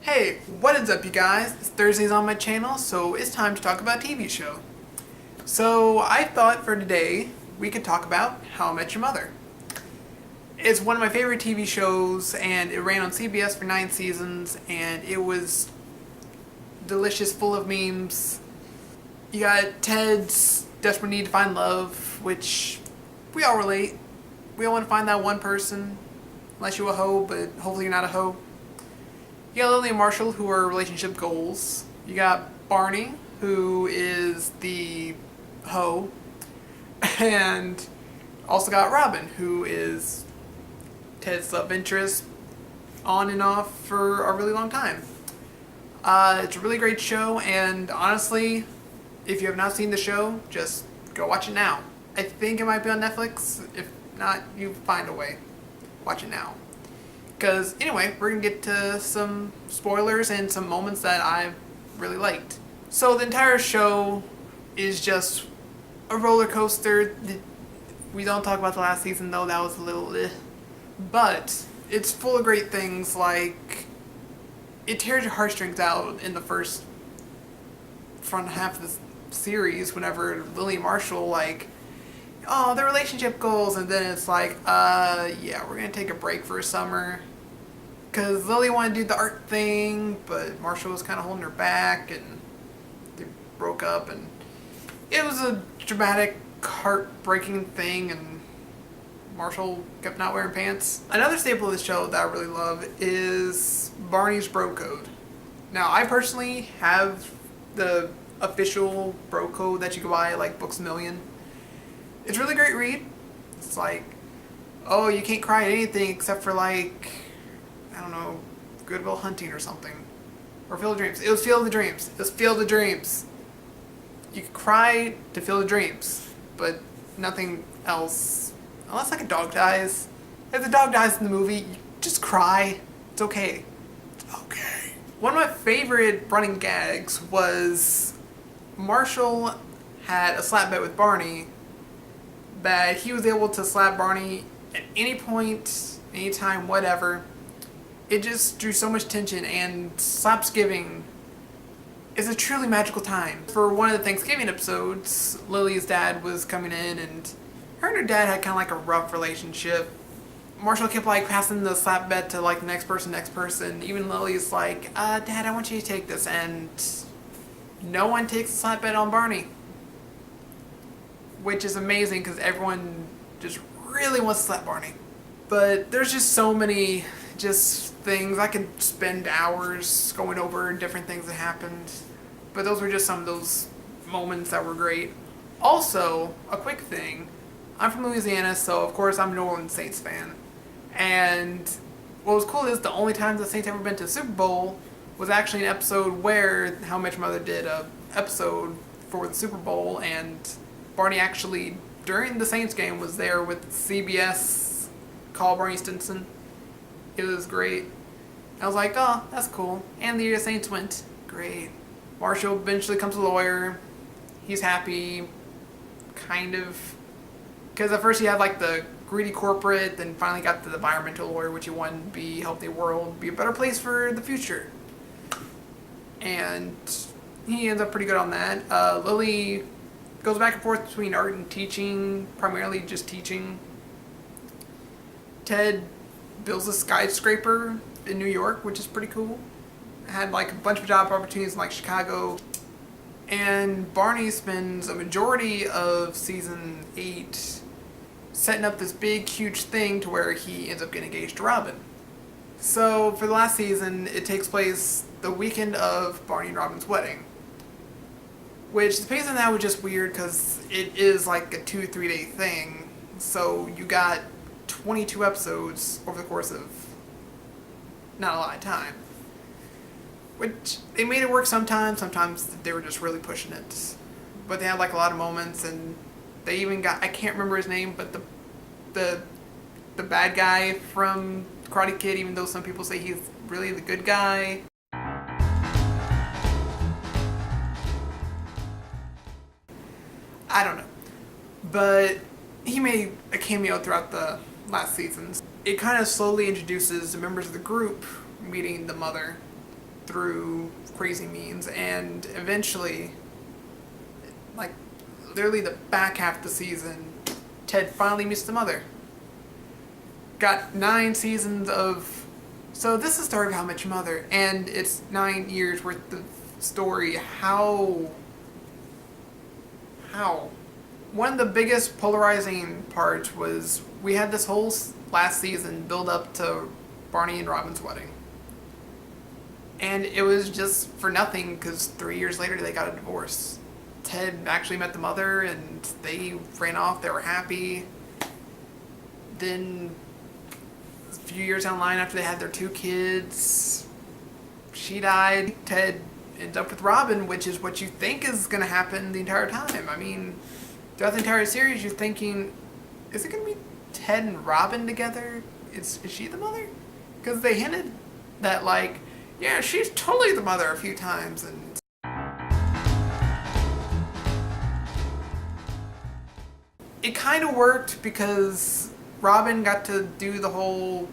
Hey, what is up you guys? It's Thursdays on my channel, so it's time to talk about a TV show. So I thought for today we could talk about How I Met Your Mother. It's one of my favorite TV shows and it ran on CBS for 9 seasons and it was delicious, full of memes. You got Ted's desperate need to find love, which we all relate. We all want to find that one person, unless you're a hoe, but hopefully you're not a hoe. You got Lily and Marshall, who are relationship goals. You got Barney, who is the hoe. And also got Robin, who is Ted's love interest on and off for a really long time. It's a really great show, and honestly, if you have not seen the show, just go watch it now. I think it might be on Netflix. If not, you find a way. Watch it now. Because anyway, we're going to get to some spoilers and some moments that I really liked. So the entire show is just a roller coaster. We don't talk about the last season though, that was a little but it's full of great things, like it tears your heartstrings out in the front half of the series whenever Lily and Marshall oh, their relationship goals, and then it's like, yeah, we're gonna take a break for a summer. Because Lily wanted to do the art thing, but Marshall was kind of holding her back, and they broke up, and it was a dramatic, heartbreaking thing, and Marshall kept not wearing pants. Another staple of the show that I really love is Barney's bro code. Now, I personally have the official bro code that you can buy at like Books A Million. It's a really great read. It's like, oh, you can't cry at anything except for like, I don't know, Good Will Hunting or something. Or Field of Dreams. It was Field of the Dreams. It was Field of Dreams. You could cry to Field of Dreams, but nothing else. Unless like a dog dies. If the dog dies in the movie, you just cry. It's okay. It's okay. One of my favorite running gags was Marshall had a slap bet with Barney that he was able to slap Barney at any point, anytime, whatever. It just drew so much tension, and Slapsgiving is a truly magical time. For one of the Thanksgiving episodes, Lily's dad was coming in, and her dad had kind of like a rough relationship. Marshall kept like passing the slap bet to like the next person. Even Lily's like, Dad, I want you to take this, and no one takes the slap bet on Barney. Which is amazing because everyone just really wants to slap Barney. But there's just so many things. I could spend hours going over different things that happened. But those were just some of those moments that were great. Also, a quick thing. I'm from Louisiana, so of course I'm a New Orleans Saints fan. And what was cool is the only time the Saints ever been to the Super Bowl was actually an episode where How I Met Your Mother did a episode for the Super Bowl, and Barney actually, during the Saints game, was there with CBS call Barney Stinson. It was great. I was like, oh, that's cool. And the year the Saints went, great. Marshall eventually becomes a lawyer. He's happy, kind of. Because at first he had like the greedy corporate, then finally got to the environmental lawyer, which he wanted to help the world be a better place for the future. And he ends up pretty good on that. Lily goes back and forth between art and teaching, primarily just teaching. Ted builds a skyscraper in New York, which is pretty cool. Had like a bunch of job opportunities in like Chicago. And Barney spends a majority of season 8 setting up this big, huge thing to where he ends up getting engaged to Robin. So for the last season, it takes place the weekend of Barney and Robin's wedding. Which, the pacing of that was just weird because it is like a 2-3 day thing. So you got 22 episodes over the course of not a lot of time. Which, they made it work sometimes they were just really pushing it. But they had like a lot of moments, and they even got, I can't remember his name, but the bad guy from Karate Kid, even though some people say he's really the good guy. I don't know. But he made a cameo throughout the last seasons. It kind of slowly introduces the members of the group meeting the mother. through crazy means, and eventually, like literally the back half of the season, Ted finally meets the mother. Got 9 seasons of. So this is the story of How I Met Your Mother, and it's 9 years worth of story. How? One of the biggest polarizing parts was we had this whole last season build up to Barney and Robin's wedding. And it was just for nothing because 3 years later they got a divorce. Ted actually met the mother and they ran off, they were happy. Then a few years down the line after they had their 2 kids, she died. Ted ends up with Robin, which is what you think is going to happen the entire time. I mean, throughout the entire series you're thinking, is it going to be Ted and Robin together? Is she the mother? Because they hinted that, like, yeah, she's totally the mother a few times, and it kind of worked because Robin got to do the whole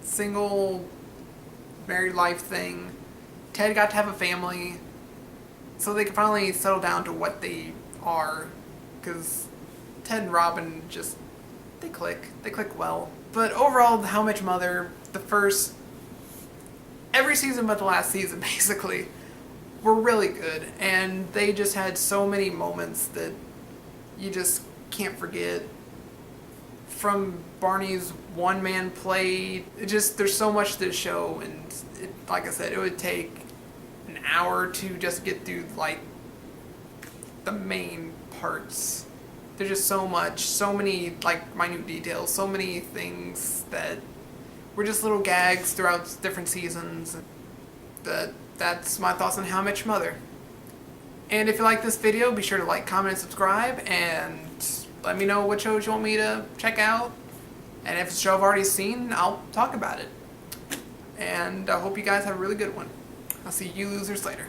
single married life thing. Ted got to have a family, so they could finally settle down to what they are, because Ted and Robin just, they click well. But overall, How I Met Your Mother, every season but the last season basically, were really good, and they just had so many moments that you just can't forget. From Barney's one-man play, there's so much to the show, and like I said, it would take an hour to just get through like the main parts. There's just so much, so many like minute details, so many things that were just little gags throughout different seasons. That's my thoughts on How I Met Your Mother. And if you like this video, be sure to like, comment, and subscribe, and let me know what shows you want me to check out. And if it's a show I've already seen, I'll talk about it. And I hope you guys have a really good one. I'll see you losers later.